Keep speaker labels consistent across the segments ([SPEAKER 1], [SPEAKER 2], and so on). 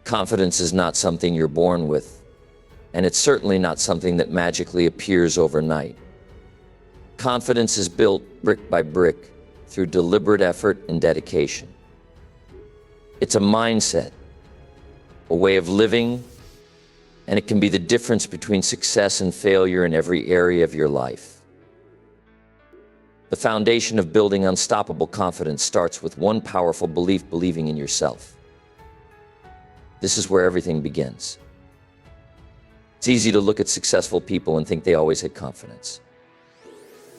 [SPEAKER 1] Confidence is not something you're born with, and it's certainly not something that magically appears overnight. Confidence is built brick by brick through deliberate effort and dedication. It's a mindset, a way of living, and it can be the difference between success and failure in every area of your life. The foundation of building unstoppable confidence starts with one powerful belief: believing in yourself. This is where everything begins. It's easy to look at successful people and think they always had confidence.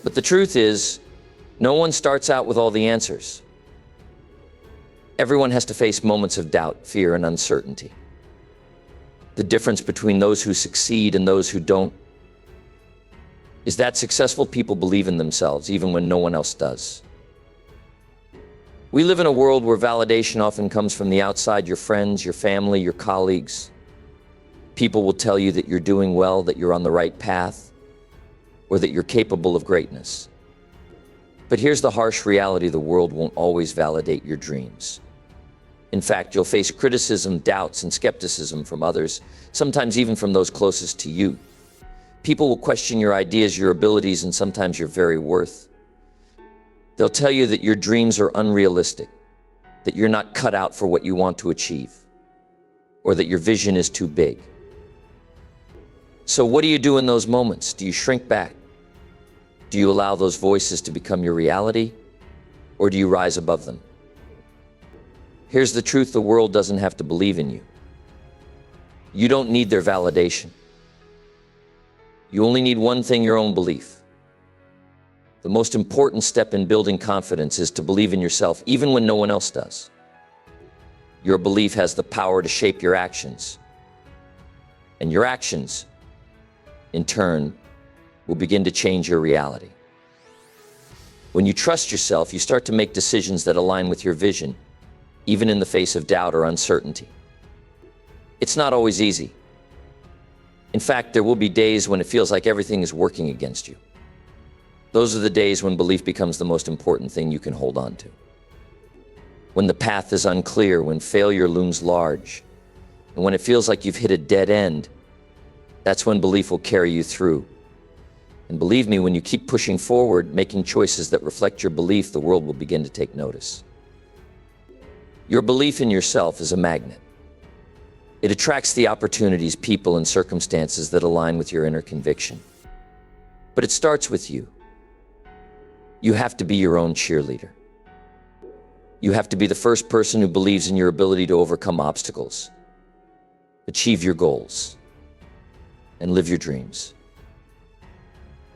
[SPEAKER 1] But the truth is, no one starts out with all the answers. Everyone has to face moments of doubt, fear, and uncertainty. The difference between those who succeed and those who don't is that successful people believe in themselves even when no one else does. We live in a world where validation often comes from the outside: your friends, your family, your colleagues. People will tell you that you're doing well, that you're on the right path, or that you're capable of greatness. But here's the harsh reality: the world won't always validate your dreams. In fact, you'll face criticism, doubts, and skepticism from others, sometimes even from those closest to you. People will question your ideas, your abilities, and sometimes your very worth. They'll tell you that your dreams are unrealistic, that you're not cut out for what you want to achieve, or that your vision is too big. So what do you do in those moments? Do you shrink back? Do you allow those voices to become your reality, or do you rise above them? Here's the truth: the world doesn't have to believe in you. You don't need their validation. You only need one thing: your own belief. The most important step in building confidence is to believe in yourself, even when no one else does. Your belief has the power to shape your actions, and your actions, in turn, will begin to change your reality. When you trust yourself, you start to make decisions that align with your vision, even in the face of doubt or uncertainty. It's not always easy. In fact, there will be days when it feels like everything is working against you. Those are the days when belief becomes the most important thing you can hold on to. When the path is unclear, when failure looms large, and when it feels like you've hit a dead end, that's when belief will carry you through. And believe me, when you keep pushing forward, making choices that reflect your belief, the world will begin to take notice. Your belief in yourself is a magnet. It attracts the opportunities, people, and circumstances that align with your inner conviction. But it starts with you. You have to be your own cheerleader. You have to be the first person who believes in your ability to overcome obstacles, achieve your goals, and live your dreams.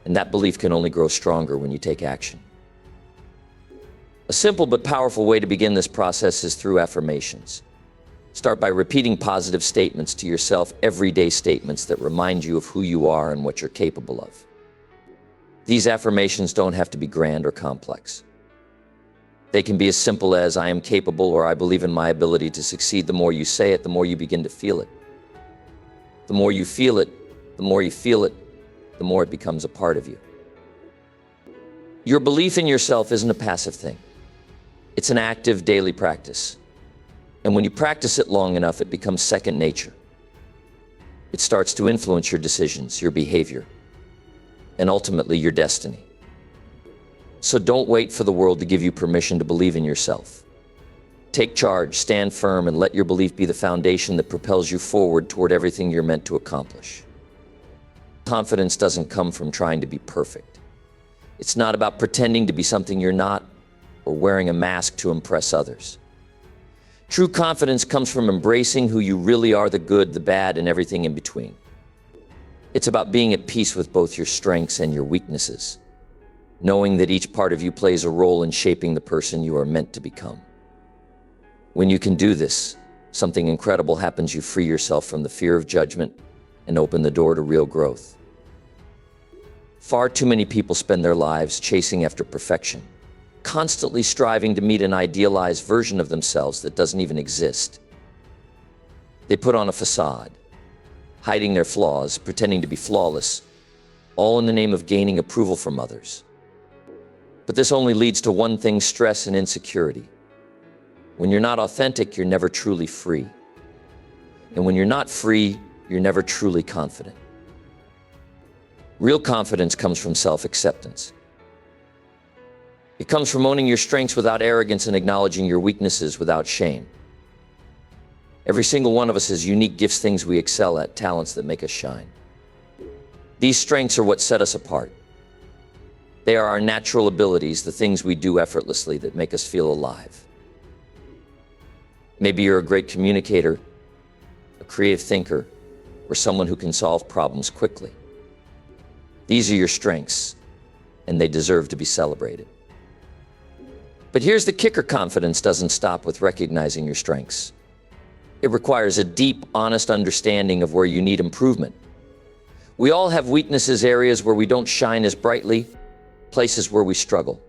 [SPEAKER 1] And that belief can only grow stronger when you take action. A simple but powerful way to begin this process is through affirmations. Start by repeating positive statements to yourself, everyday statements that remind you of who you are and what you're capable of. These affirmations don't have to be grand or complex. They can be as simple as "I am capable" or "I believe in my ability to succeed." The more you say it, the more you begin to feel it. The more you feel it, the more you feel it, the more it becomes a part of you. Your belief in yourself isn't a passive thing. It's an active daily practice. And when you practice it long enough, it becomes second nature. It starts to influence your decisions, your behavior, and ultimately your destiny. So don't wait for the world to give you permission to believe in yourself. Take charge, stand firm, and let your belief be the foundation that propels you forward toward everything you're meant to accomplish. Confidence doesn't come from trying to be perfect. It's not about pretending to be something you're not or wearing a mask to impress others. True confidence comes from embracing who you really are: the good, the bad, and everything in between. It's about being at peace with both your strengths and your weaknesses, knowing that each part of you plays a role in shaping the person you are meant to become. When you can do this, something incredible happens. You free yourself from the fear of judgment and open the door to real growth. Far too many people spend their lives chasing after perfection, constantly striving to meet an idealized version of themselves that doesn't even exist. They put on a facade, hiding their flaws, pretending to be flawless, all in the name of gaining approval from others. But this only leads to one thing: stress and insecurity. When you're not authentic, you're never truly free. And when you're not free, you're never truly confident. Real confidence comes from self-acceptance. It comes from owning your strengths without arrogance and acknowledging your weaknesses without shame. Every single one of us has unique gifts, things we excel at, talents that make us shine. These strengths are what set us apart. They are our natural abilities, the things we do effortlessly that make us feel alive. Maybe you're a great communicator, a creative thinker, or someone who can solve problems quickly. These are your strengths, and they deserve to be celebrated. But here's the kicker: confidence doesn't stop with recognizing your strengths. It requires a deep, honest understanding of where you need improvement. We all have weaknesses, areas where we don't shine as brightly, places where we struggle.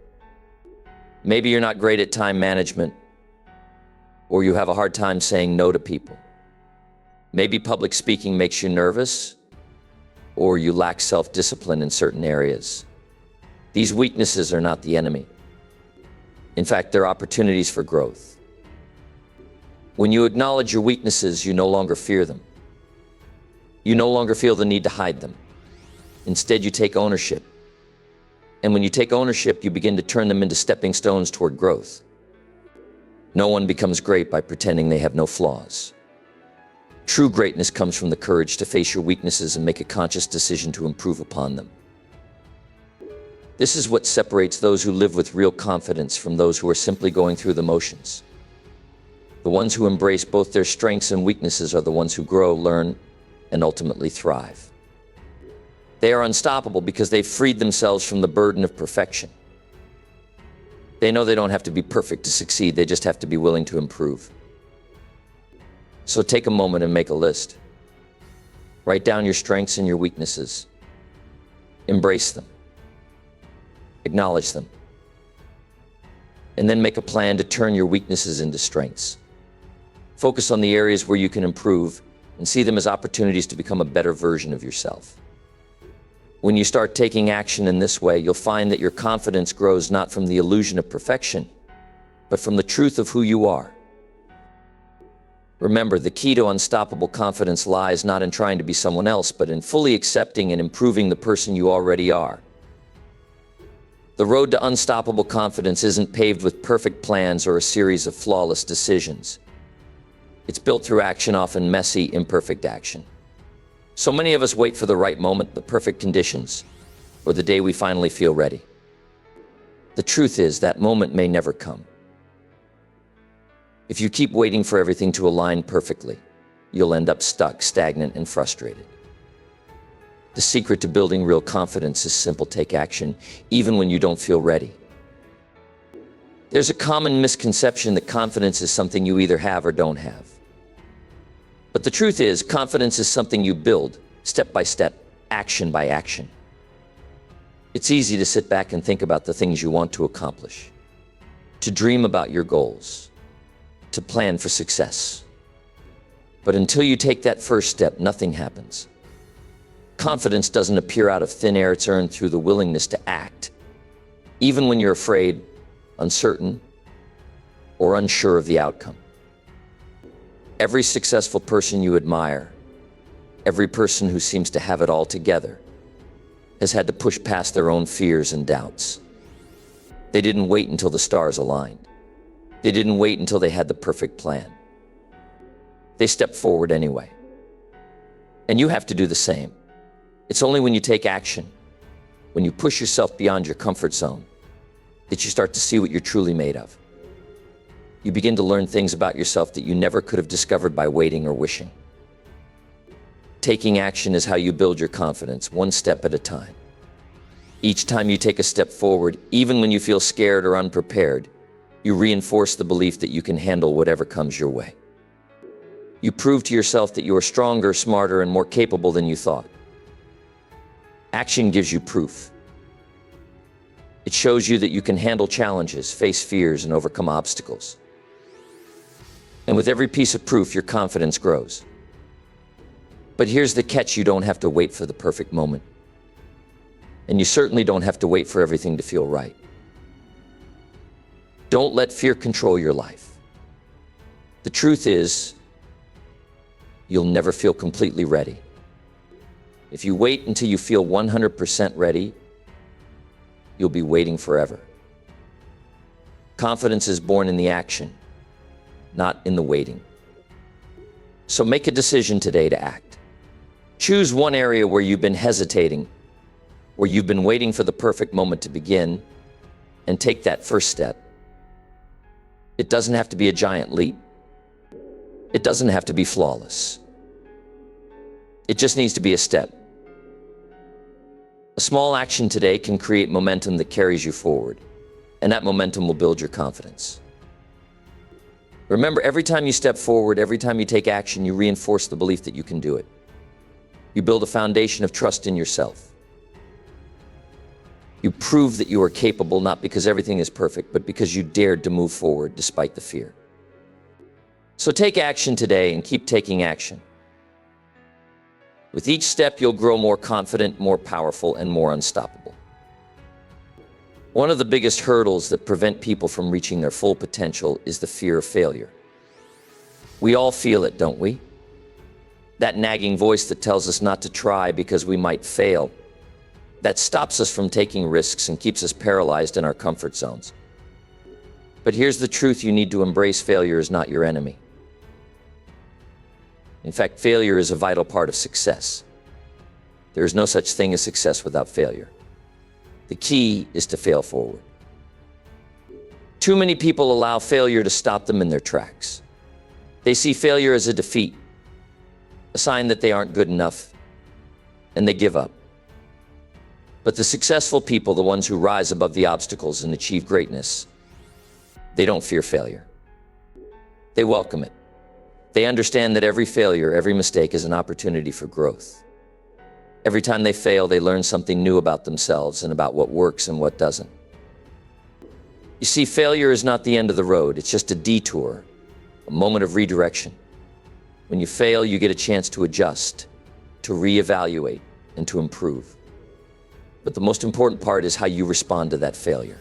[SPEAKER 1] Maybe you're not great at time management, or you have a hard time saying no to people. Maybe public speaking makes you nervous, or you lack self-discipline in certain areas. These weaknesses are not the enemy. In fact, they're opportunities for growth. When you acknowledge your weaknesses, you no longer fear them. You no longer feel the need to hide them. Instead, you take ownership. And when you take ownership, you begin to turn them into stepping stones toward growth. No one becomes great by pretending they have no flaws. True greatness comes from the courage to face your weaknesses and make a conscious decision to improve upon them. This is what separates those who live with real confidence from those who are simply going through the motions. The ones who embrace both their strengths and weaknesses are the ones who grow, learn, and ultimately thrive. They are unstoppable because they've freed themselves from the burden of perfection. They know they don't have to be perfect to succeed, they just have to be willing to improve. So take a moment and make a list. Write down your strengths and your weaknesses. Embrace them. Acknowledge them. And then make a plan to turn your weaknesses into strengths. Focus on the areas where you can improve and see them as opportunities to become a better version of yourself. When you start taking action in this way, you'll find that your confidence grows not from the illusion of perfection, but from the truth of who you are. Remember, the key to unstoppable confidence lies not in trying to be someone else, but in fully accepting and improving the person you already are. The road to unstoppable confidence isn't paved with perfect plans or a series of flawless decisions. It's built through action, often messy, imperfect action. So many of us wait for the right moment, the perfect conditions, or the day we finally feel ready. The truth is, that moment may never come. If you keep waiting for everything to align perfectly, you'll end up stuck, stagnant, and frustrated. The secret to building real confidence is simple: take action, even when you don't feel ready. There's a common misconception that confidence is something you either have or don't have. But the truth is, confidence is something you build, step by step, action by action. It's easy to sit back and think about the things you want to accomplish, to dream about your goals, to plan for success. But until you take that first step, nothing happens. Confidence doesn't appear out of thin air, it's earned through the willingness to act, even when you're afraid, uncertain, or unsure of the outcome. Every successful person you admire, every person who seems to have it all together, has had to push past their own fears and doubts. They didn't wait until the stars aligned. They didn't wait until they had the perfect plan. They stepped forward anyway. And you have to do the same. It's only when you take action, when you push yourself beyond your comfort zone, that you start to see what you're truly made of. You begin to learn things about yourself that you never could have discovered by waiting or wishing. Taking action is how you build your confidence, one step at a time. Each time you take a step forward, even when you feel scared or unprepared, you reinforce the belief that you can handle whatever comes your way. You prove to yourself that you are stronger, smarter, and more capable than you thought. Action gives you proof. It shows you that you can handle challenges, face fears, and overcome obstacles. And with every piece of proof, your confidence grows. But here's the catch: you don't have to wait for the perfect moment. And you certainly don't have to wait for everything to feel right. Don't let fear control your life. The truth is, you'll never feel completely ready. If you wait until you feel 100% ready, you'll be waiting forever. Confidence is born in the action, not in the waiting. So make a decision today to act. Choose one area where you've been hesitating, where you've been waiting for the perfect moment to begin, and take that first step. It doesn't have to be a giant leap. It doesn't have to be flawless. It just needs to be a step. A small action today can create momentum that carries you forward, and that momentum will build your confidence. Remember, every time you step forward, every time you take action, you reinforce the belief that you can do it. You build a foundation of trust in yourself. You prove that you are capable, not because everything is perfect, but because you dared to move forward despite the fear. So take action today and keep taking action. With each step, you'll grow more confident, more powerful, and more unstoppable. One of the biggest hurdles that prevent people from reaching their full potential is the fear of failure. We all feel it, don't we? That nagging voice that tells us not to try because we might fail, that stops us from taking risks and keeps us paralyzed in our comfort zones. But here's the truth: you need to embrace failure is not your enemy. In fact, failure is a vital part of success. There is no such thing as success without failure. The key is to fail forward. Too many people allow failure to stop them in their tracks. They see failure as a defeat, a sign that they aren't good enough, and they give up. But the successful people, the ones who rise above the obstacles and achieve greatness, they don't fear failure. They welcome it. They understand that every failure, every mistake is an opportunity for growth. Every time they fail, they learn something new about themselves and about what works and what doesn't. You see, failure is not the end of the road. It's just a detour, a moment of redirection. When you fail, you get a chance to adjust, to reevaluate, and to improve. But the most important part is how you respond to that failure.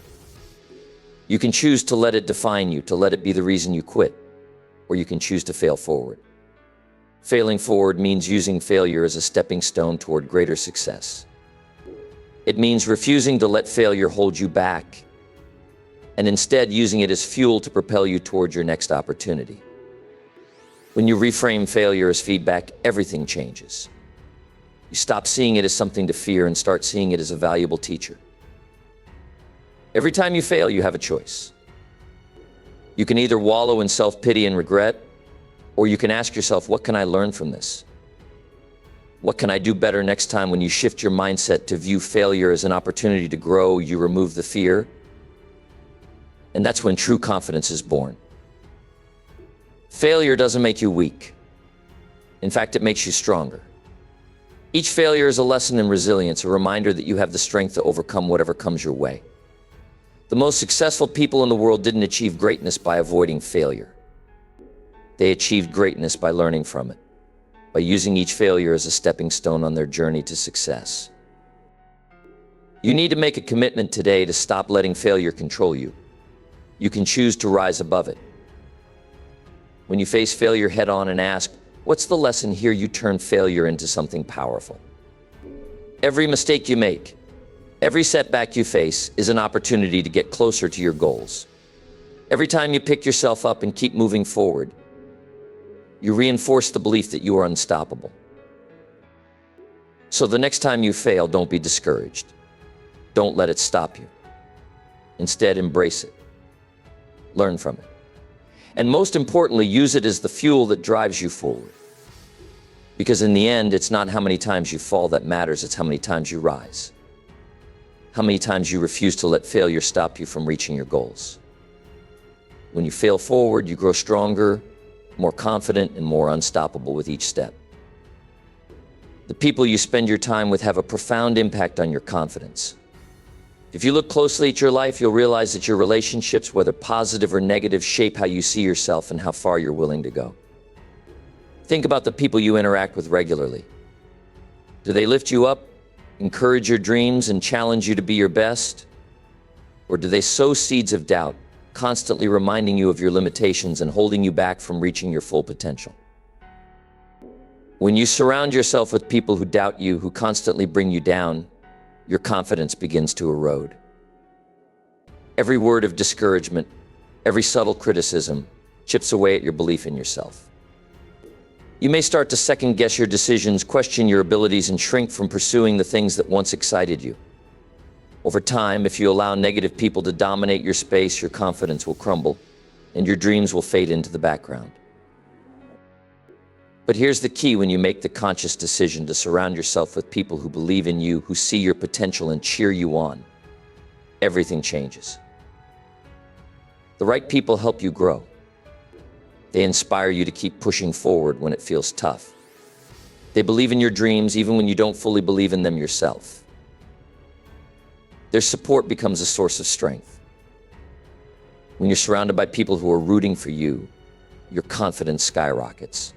[SPEAKER 1] You can choose to let it define you, to let it be the reason you quit, or you can choose to fail forward. Failing forward means using failure as a stepping stone toward greater success. It means refusing to let failure hold you back, and instead using it as fuel to propel you toward your next opportunity. When you reframe failure as feedback, everything changes. You stop seeing it as something to fear and start seeing it as a valuable teacher. Every time you fail, you have a choice. You can either wallow in self-pity and regret, or you can ask yourself, what can I learn from this? What can I do better next time? When you shift your mindset to view failure as an opportunity to grow, you remove the fear, and that's when true confidence is born. Failure doesn't make you weak. In fact, it makes you stronger. Each failure is a lesson in resilience, a reminder that you have the strength to overcome whatever comes your way. The most successful people in the world didn't achieve greatness by avoiding failure. They achieved greatness by learning from it, by using each failure as a stepping stone on their journey to success. You need to make a commitment today to stop letting failure control you. You can choose to rise above it. When you face failure head on and ask, what's the lesson here? You turn failure into something powerful. Every mistake you make, every setback you face is an opportunity to get closer to your goals. Every time you pick yourself up and keep moving forward, you reinforce the belief that you are unstoppable. So the next time you fail, don't be discouraged. Don't let it stop you. Instead, embrace it. Learn from it. And most importantly, use it as the fuel that drives you forward. Because in the end, it's not how many times you fall that matters, it's how many times you rise. How many times you refuse to let failure stop you from reaching your goals. When you fail forward, you grow stronger, more confident, and more unstoppable with each step. The people you spend your time with have a profound impact on your confidence. If you look closely at your life, you'll realize that your relationships, whether positive or negative, shape how you see yourself and how far you're willing to go. Think about the people you interact with regularly. Do they lift you up, encourage your dreams, and challenge you to be your best? Or do they sow seeds of doubt, constantly reminding you of your limitations and holding you back from reaching your full potential? When you surround yourself with people who doubt you, who constantly bring you down, your confidence begins to erode. Every word of discouragement, every subtle criticism chips away at your belief in yourself. You may start to second-guess your decisions, question your abilities, and shrink from pursuing the things that once excited you. Over time, if you allow negative people to dominate your space, your confidence will crumble, and your dreams will fade into the background. But here's the key: when you make the conscious decision to surround yourself with people who believe in you, who see your potential and cheer you on, everything changes. The right people help you grow. They inspire you to keep pushing forward when it feels tough. They believe in your dreams even when you don't fully believe in them yourself. Their support becomes a source of strength. When you're surrounded by people who are rooting for you, your confidence skyrockets.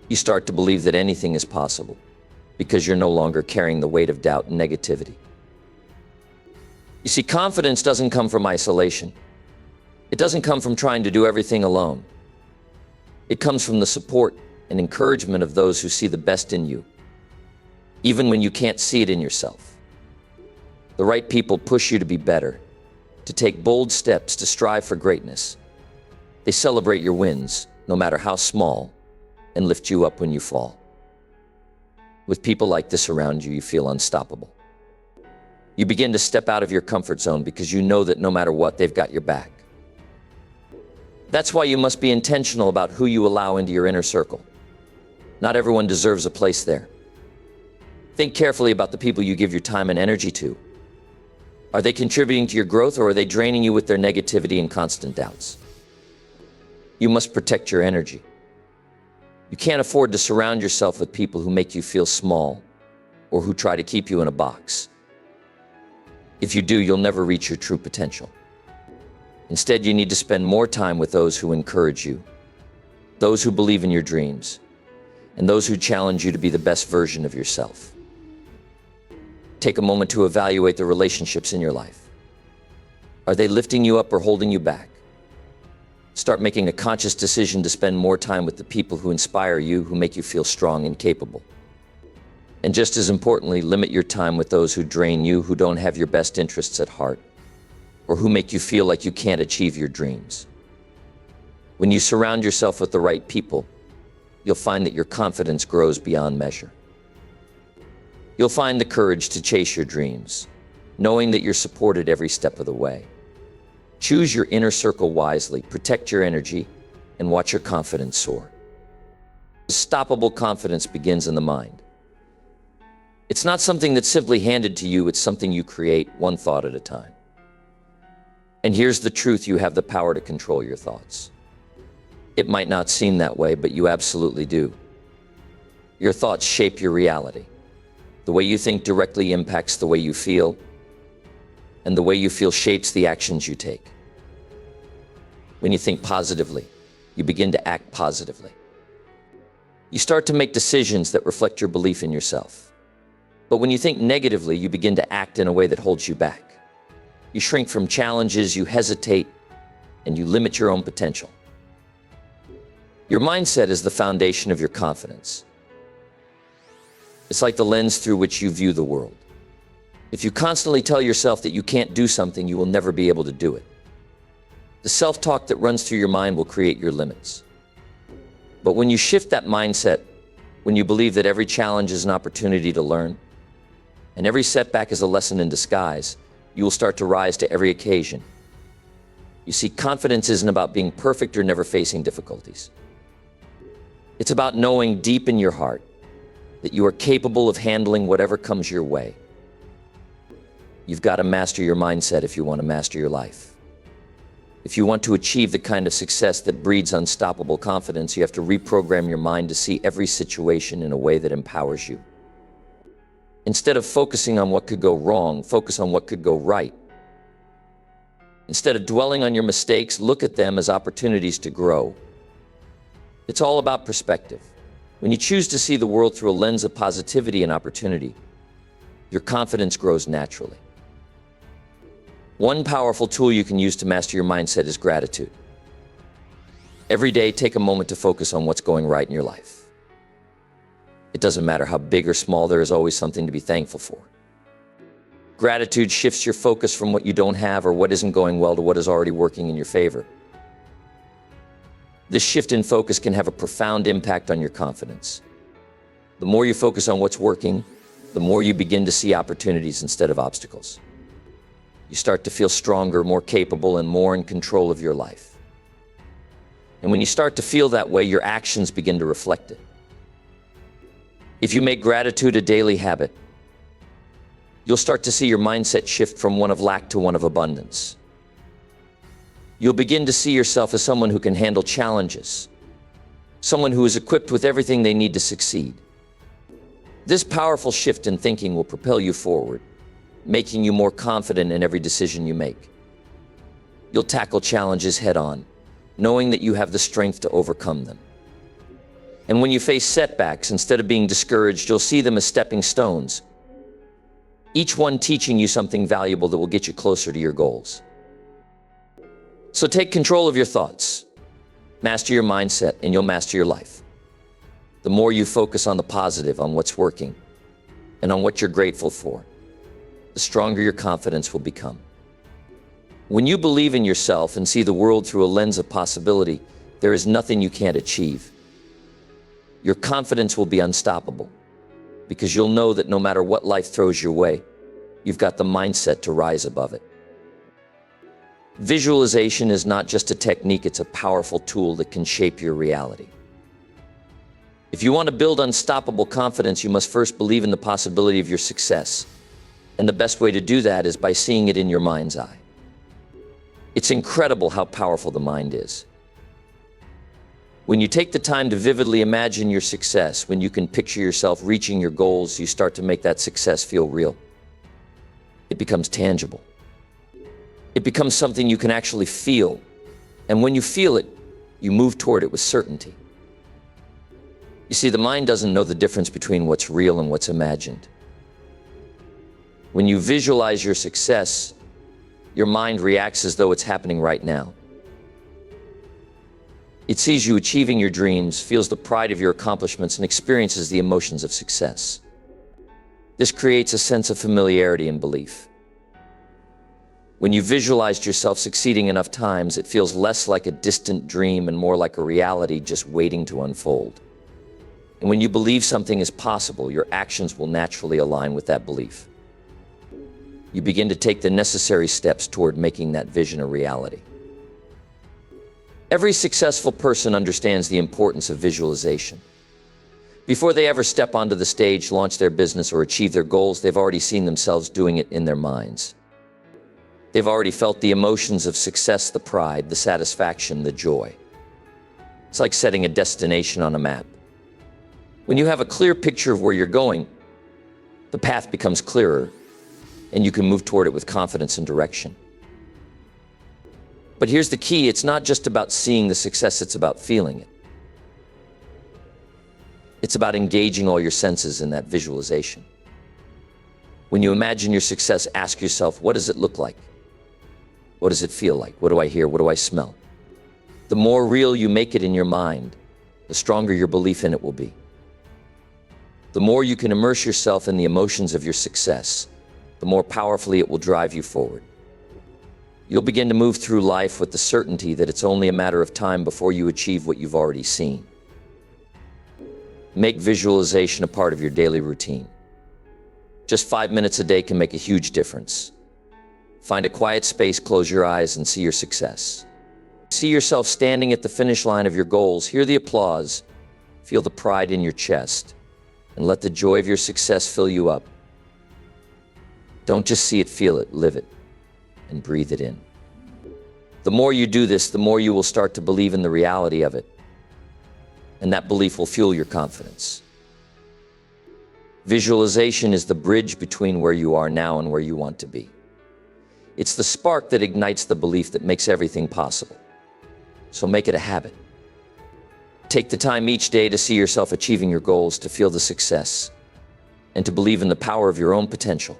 [SPEAKER 1] You start to believe that anything is possible because you're no longer carrying the weight of doubt and negativity. You see, confidence doesn't come from isolation. It doesn't come from trying to do everything alone. It comes from the support and encouragement of those who see the best in you, even when you can't see it in yourself. The right people push you to be better, to take bold steps, to strive for greatness. They celebrate your wins, no matter how small, and lift you up when you fall. With people like this around you, you feel unstoppable. You begin to step out of your comfort zone because you know that no matter what, they've got your back. That's why you must be intentional about who you allow into your inner circle. Not everyone deserves a place there. Think carefully about the people you give your time and energy to. Are they contributing to your growth, or are they draining you with their negativity and constant doubts? You must protect your energy. You can't afford to surround yourself with people who make you feel small or who try to keep you in a box. If you do, you'll never reach your true potential. Instead, you need to spend more time with those who encourage you, those who believe in your dreams, and those who challenge you to be the best version of yourself. Take a moment to evaluate the relationships in your life. Are they lifting you up or holding you back? Start making a conscious decision to spend more time with the people who inspire you, who make you feel strong and capable. And just as importantly, limit your time with those who drain you, who don't have your best interests at heart, or who make you feel like you can't achieve your dreams. When you surround yourself with the right people, you'll find that your confidence grows beyond measure. You'll find the courage to chase your dreams, knowing that you're supported every step of the way. Choose your inner circle wisely, protect your energy, and watch your confidence soar. Unstoppable confidence begins in the mind. It's not something that's simply handed to you, it's something you create one thought at a time. And here's the truth: you have the power to control your thoughts. It might not seem that way, but you absolutely do. Your thoughts shape your reality. The way you think directly impacts the way you feel, and the way you feel shapes the actions you take. When you think positively, you begin to act positively. You start to make decisions that reflect your belief in yourself. But when you think negatively, you begin to act in a way that holds you back. You shrink from challenges, you hesitate, and you limit your own potential. Your mindset is the foundation of your confidence. It's like the lens through which you view the world. If you constantly tell yourself that you can't do something, you will never be able to do it. The self-talk that runs through your mind will create your limits. But when you shift that mindset, when you believe that every challenge is an opportunity to learn, and every setback is a lesson in disguise, you will start to rise to every occasion. You see, confidence isn't about being perfect or never facing difficulties. It's about knowing deep in your heart that you are capable of handling whatever comes your way. You've got to master your mindset if you want to master your life. If you want to achieve the kind of success that breeds unstoppable confidence, you have to reprogram your mind to see every situation in a way that empowers you. Instead of focusing on what could go wrong, focus on what could go right. Instead of dwelling on your mistakes, look at them as opportunities to grow. It's all about perspective. When you choose to see the world through a lens of positivity and opportunity, your confidence grows naturally. One powerful tool you can use to master your mindset is gratitude. Every day, take a moment to focus on what's going right in your life. It doesn't matter how big or small, there is always something to be thankful for. Gratitude shifts your focus from what you don't have or what isn't going well to what is already working in your favor. This shift in focus can have a profound impact on your confidence. The more you focus on what's working, the more you begin to see opportunities instead of obstacles. You start to feel stronger, more capable, and more in control of your life. And when you start to feel that way, your actions begin to reflect it. If you make gratitude a daily habit, you'll start to see your mindset shift from one of lack to one of abundance. You'll begin to see yourself as someone who can handle challenges, someone who is equipped with everything they need to succeed. This powerful shift in thinking will propel you forward, making you more confident in every decision you make. You'll tackle challenges head-on, knowing that you have the strength to overcome them. And when you face setbacks, instead of being discouraged, you'll see them as stepping stones, each one teaching you something valuable that will get you closer to your goals. So take control of your thoughts, master your mindset, and you'll master your life. The more you focus on the positive, on what's working, and on what you're grateful for, the stronger your confidence will become. When you believe in yourself and see the world through a lens of possibility, there is nothing you can't achieve. Your confidence will be unstoppable because you'll know that no matter what life throws your way, you've got the mindset to rise above it. Visualization is not just a technique, it's a powerful tool that can shape your reality. If you want to build unstoppable confidence, you must first believe in the possibility of your success. And the best way to do that is by seeing it in your mind's eye. It's incredible how powerful the mind is. When you take the time to vividly imagine your success, when you can picture yourself reaching your goals, you start to make that success feel real. It becomes tangible. It becomes something you can actually feel. And when you feel it, you move toward it with certainty. You see, the mind doesn't know the difference between what's real and what's imagined. When you visualize your success, your mind reacts as though it's happening right now. It sees you achieving your dreams, feels the pride of your accomplishments, and experiences the emotions of success. This creates a sense of familiarity and belief. When you visualized yourself succeeding enough times, it feels less like a distant dream and more like a reality just waiting to unfold. And when you believe something is possible, your actions will naturally align with that belief. You begin to take the necessary steps toward making that vision a reality. Every successful person understands the importance of visualization. Before they ever step onto the stage, launch their business, or achieve their goals, they've already seen themselves doing it in their minds. They've already felt the emotions of success, the pride, the satisfaction, the joy. It's like setting a destination on a map. When you have a clear picture of where you're going, the path becomes clearer, and you can move toward it with confidence and direction. But here's the key, it's not just about seeing the success, it's about feeling it. It's about engaging all your senses in that visualization. When you imagine your success, ask yourself, what does it look like? What does it feel like? What do I hear? What do I smell? The more real you make it in your mind, the stronger your belief in it will be. The more you can immerse yourself in the emotions of your success, the more powerfully it will drive you forward. You'll begin to move through life with the certainty that it's only a matter of time before you achieve what you've already seen. Make visualization a part of your daily routine. Just 5 minutes a day can make a huge difference. Find a quiet space, close your eyes, and see your success. See yourself standing at the finish line of your goals, hear the applause, feel the pride in your chest, and let the joy of your success fill you up. Don't just see it, feel it, live it, and breathe it in. The more you do this, the more you will start to believe in the reality of it, and that belief will fuel your confidence. Visualization is the bridge between where you are now and where you want to be. It's the spark that ignites the belief that makes everything possible. So make it a habit. Take the time each day to see yourself achieving your goals, to feel the success, and to believe in the power of your own potential.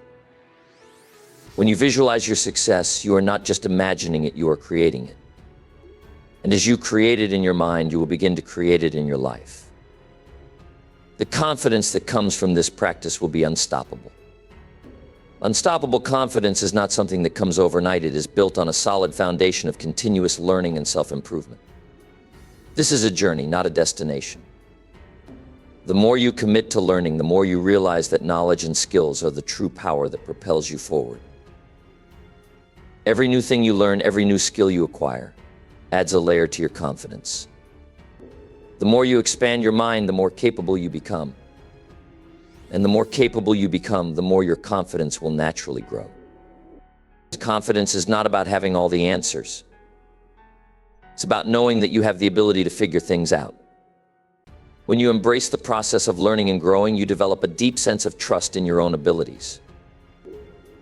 [SPEAKER 1] When you visualize your success, you are not just imagining it, you are creating it. And as you create it in your mind, you will begin to create it in your life. The confidence that comes from this practice will be unstoppable. Unstoppable confidence is not something that comes overnight. It is built on a solid foundation of continuous learning and self-improvement. This is a journey, not a destination. The more you commit to learning, the more you realize that knowledge and skills are the true power that propels you forward. Every new thing you learn, every new skill you acquire, adds a layer to your confidence. The more you expand your mind, the more capable you become. And the more capable you become, the more your confidence will naturally grow. Confidence is not about having all the answers. It's about knowing that you have the ability to figure things out. When you embrace the process of learning and growing, you develop a deep sense of trust in your own abilities.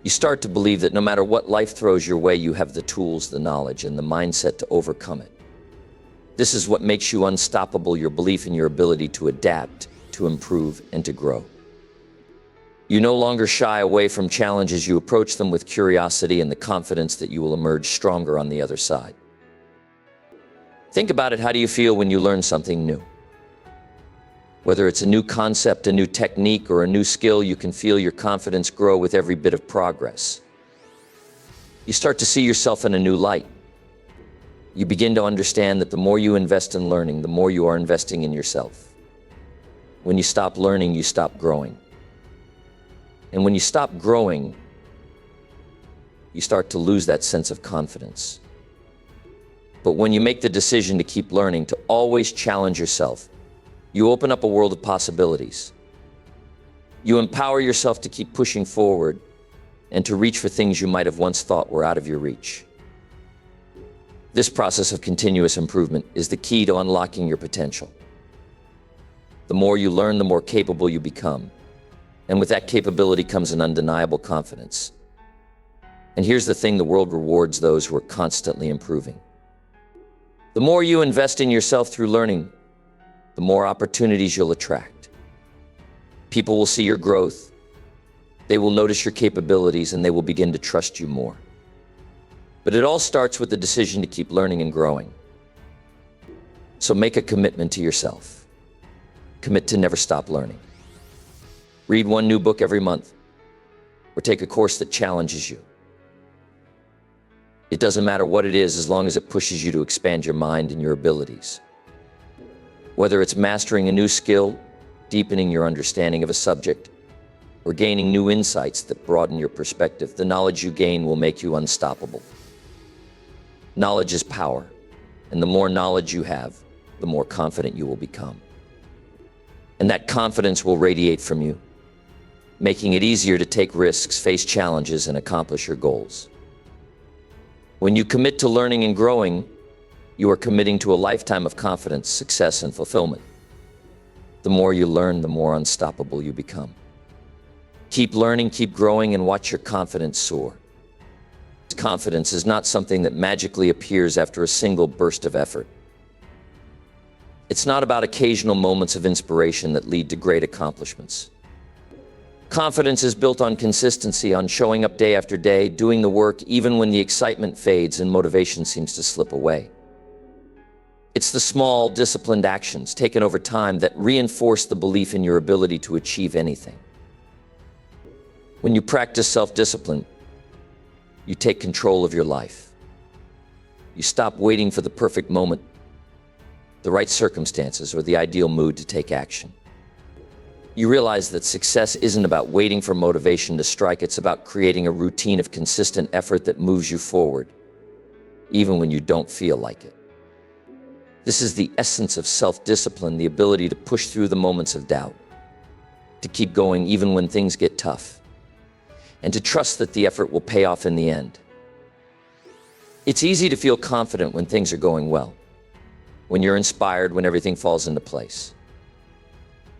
[SPEAKER 1] You start to believe that no matter what life throws your way, you have the tools, the knowledge, and the mindset to overcome it. This is what makes you unstoppable, your belief in your ability to adapt, to improve, and to grow. You no longer shy away from challenges. You approach them with curiosity and the confidence that you will emerge stronger on the other side. Think about it. How do you feel when you learn something new? Whether it's a new concept, a new technique, or a new skill, you can feel your confidence grow with every bit of progress. You start to see yourself in a new light. You begin to understand that the more you invest in learning, the more you are investing in yourself. When you stop learning, you stop growing. And when you stop growing, you start to lose that sense of confidence. But when you make the decision to keep learning, to always challenge yourself, you open up a world of possibilities. You empower yourself to keep pushing forward and to reach for things you might have once thought were out of your reach. This process of continuous improvement is the key to unlocking your potential. The more you learn, the more capable you become. And with that capability comes an undeniable confidence. And here's the thing: the world rewards those who are constantly improving. The more you invest in yourself through learning, the more opportunities you'll attract. People will see your growth, they will notice your capabilities, and they will begin to trust you more. But it all starts with the decision to keep learning and growing. So make a commitment to yourself. Commit to never stop learning. Read one new book every month, or take a course that challenges you. It doesn't matter what it is, as long as it pushes you to expand your mind and your abilities. Whether it's mastering a new skill, deepening your understanding of a subject, or gaining new insights that broaden your perspective, the knowledge you gain will make you unstoppable. Knowledge is power, and the more knowledge you have, the more confident you will become. And that confidence will radiate from you, making it easier to take risks, face challenges, and accomplish your goals. When you commit to learning and growing, you are committing to a lifetime of confidence, success, and fulfillment. The more you learn, the more unstoppable you become. Keep learning, keep growing, and watch your confidence soar. Confidence is not something that magically appears after a single burst of effort. It's not about occasional moments of inspiration that lead to great accomplishments. Confidence is built on consistency, on showing up day after day, doing the work even when the excitement fades and motivation seems to slip away. It's the small, disciplined actions taken over time that reinforce the belief in your ability to achieve anything. When you practice self-discipline, you take control of your life. You stop waiting for the perfect moment, the right circumstances, or the ideal mood to take action. You realize that success isn't about waiting for motivation to strike. It's about creating a routine of consistent effort that moves you forward, even when you don't feel like it. This is the essence of self-discipline, the ability to push through the moments of doubt, to keep going even when things get tough, and to trust that the effort will pay off in the end. It's easy to feel confident when things are going well, when you're inspired, when everything falls into place.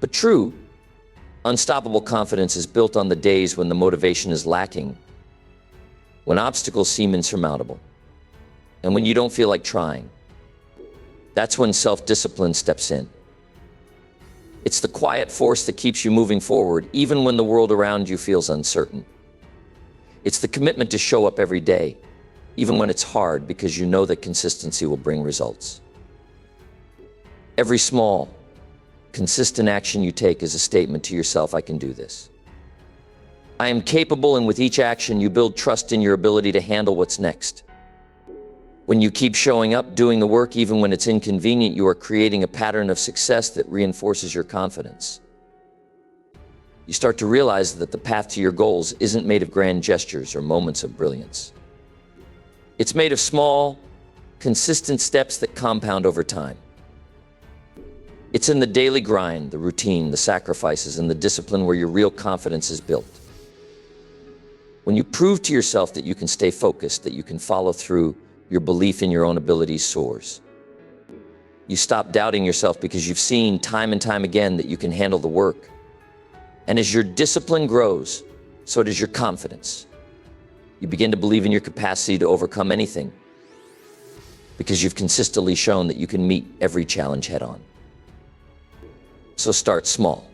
[SPEAKER 1] But true, unstoppable confidence is built on the days when the motivation is lacking, when obstacles seem insurmountable, and when you don't feel like trying. That's when self-discipline steps in. It's the quiet force that keeps you moving forward, even when the world around you feels uncertain. It's the commitment to show up every day, even when it's hard, because you know that consistency will bring results. Every small, Consistent action you take is a statement to yourself, I can do this. I am capable, and with each action, you build trust in your ability to handle what's next. When you keep showing up, doing the work, even when it's inconvenient, you are creating a pattern of success that reinforces your confidence. You start to realize that the path to your goals isn't made of grand gestures or moments of brilliance. It's made of small, consistent steps that compound over time. It's in the daily grind, the routine, the sacrifices, and the discipline where your real confidence is built. When you prove to yourself that you can stay focused, that you can follow through, your belief in your own abilities soars. You stop doubting yourself because you've seen time and time again that you can handle the work. And as your discipline grows, so does your confidence. You begin to believe in your capacity to overcome anything because you've consistently shown that you can meet every challenge head on. So start small.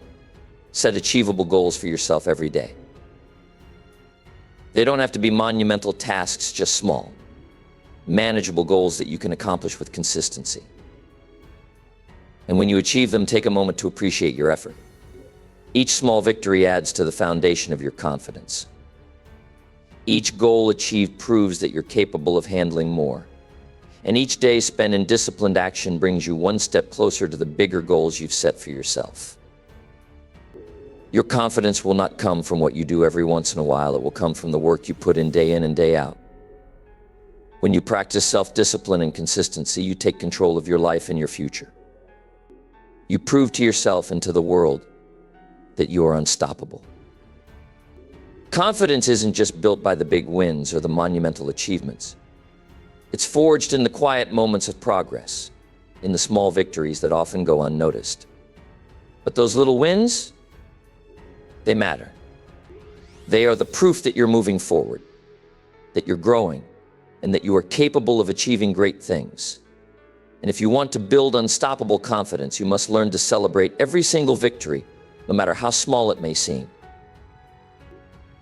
[SPEAKER 1] Set achievable goals for yourself every day. They don't have to be monumental tasks, just small, manageable goals that you can accomplish with consistency. And when you achieve them, take a moment to appreciate your effort. Each small victory adds to the foundation of your confidence. Each goal achieved proves that you're capable of handling more. And each day spent in disciplined action brings you one step closer to the bigger goals you've set for yourself. Your confidence will not come from what you do every once in a while. It will come from the work you put in and day out. When you practice self-discipline and consistency, you take control of your life and your future. You prove to yourself and to the world that you are unstoppable. Confidence isn't just built by the big wins or the monumental achievements. It's forged in the quiet moments of progress, in the small victories that often go unnoticed. But those little wins, they matter. They are the proof that you're moving forward, that you're growing, and that you are capable of achieving great things. And if you want to build unstoppable confidence, you must learn to celebrate every single victory, no matter how small it may seem.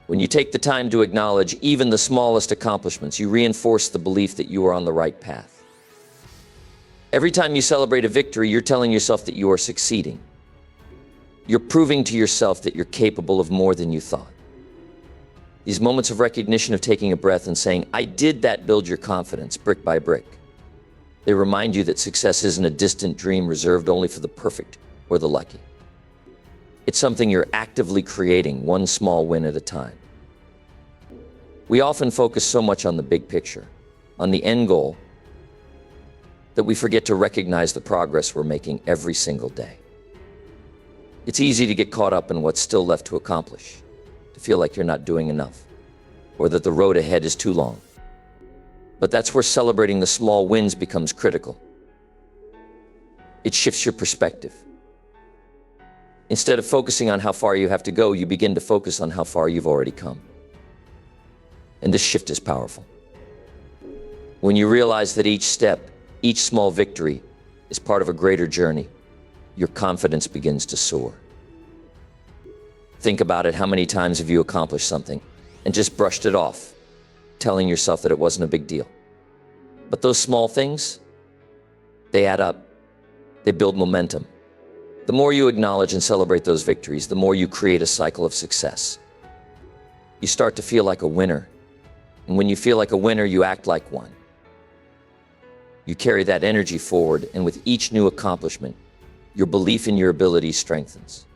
[SPEAKER 1] When you take the time to acknowledge even the smallest accomplishments, you reinforce the belief that you are on the right path. Every time you celebrate a victory, you're telling yourself that you are succeeding. You're proving to yourself that you're capable of more than you thought. These moments of recognition, of taking a breath and saying, I did that, build your confidence brick by brick. They remind you that success isn't a distant dream reserved only for the perfect or the lucky. It's something you're actively creating, one small win at a time. We often focus so much on the big picture, on the end goal, that we forget to recognize the progress we're making every single day. It's easy to get caught up in what's still left to accomplish, to feel like you're not doing enough, or that the road ahead is too long. But that's where celebrating the small wins becomes critical. It shifts your perspective. Instead of focusing on how far you have to go, you begin to focus on how far you've already come. And this shift is powerful. When you realize that each step, each small victory is part of a greater journey, your confidence begins to soar. Think about it. How many times have you accomplished something and just brushed it off, telling yourself that it wasn't a big deal? But those small things, they add up. They build momentum. The more you acknowledge and celebrate those victories, the more you create a cycle of success. You start to feel like a winner. And when you feel like a winner, you act like one. You carry that energy forward, and with each new accomplishment, your belief in your abilities strengthens.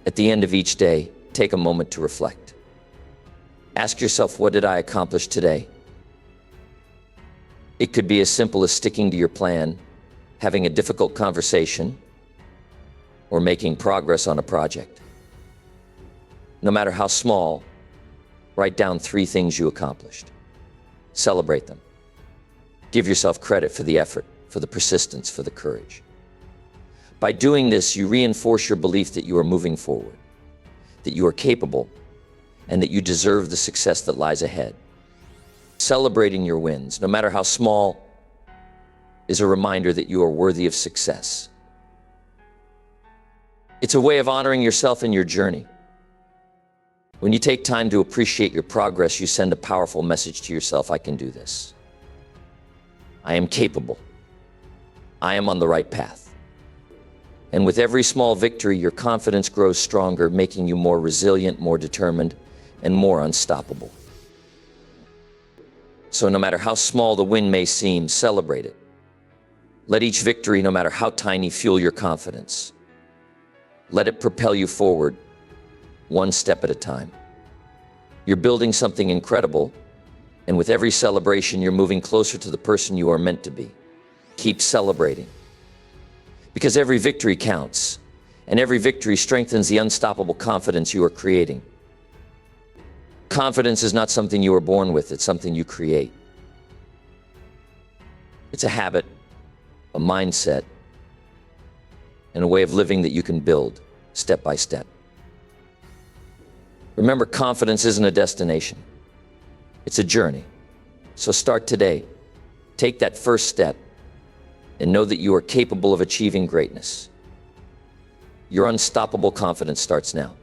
[SPEAKER 1] At the end of each day, take a moment to reflect. Ask yourself, what did I accomplish today? It could be as simple as sticking to your plan, having a difficult conversation, or making progress on a project. No matter how small, write down 3 things you accomplished. Celebrate them. Give yourself credit for the effort, for the persistence, for the courage. By doing this, you reinforce your belief that you are moving forward, that you are capable, and that you deserve the success that lies ahead. Celebrating your wins, no matter how small, is a reminder that you are worthy of success. It's a way of honoring yourself and your journey. When you take time to appreciate your progress, you send a powerful message to yourself, I can do this. I am capable. I am on the right path. And with every small victory, your confidence grows stronger, making you more resilient, more determined, and more unstoppable. So no matter how small the win may seem, celebrate it. Let each victory, no matter how tiny, fuel your confidence. Let it propel you forward, one step at a time. You're building something incredible, and with every celebration, you're moving closer to the person you are meant to be. Keep celebrating. Because every victory counts, and every victory strengthens the unstoppable confidence you are creating. Confidence is not something you are born with, it's something you create. It's a habit, a mindset, and a way of living that you can build step by step. Remember, confidence isn't a destination. It's a journey. So start today. Take that first step and know that you are capable of achieving greatness. Your unstoppable confidence starts now.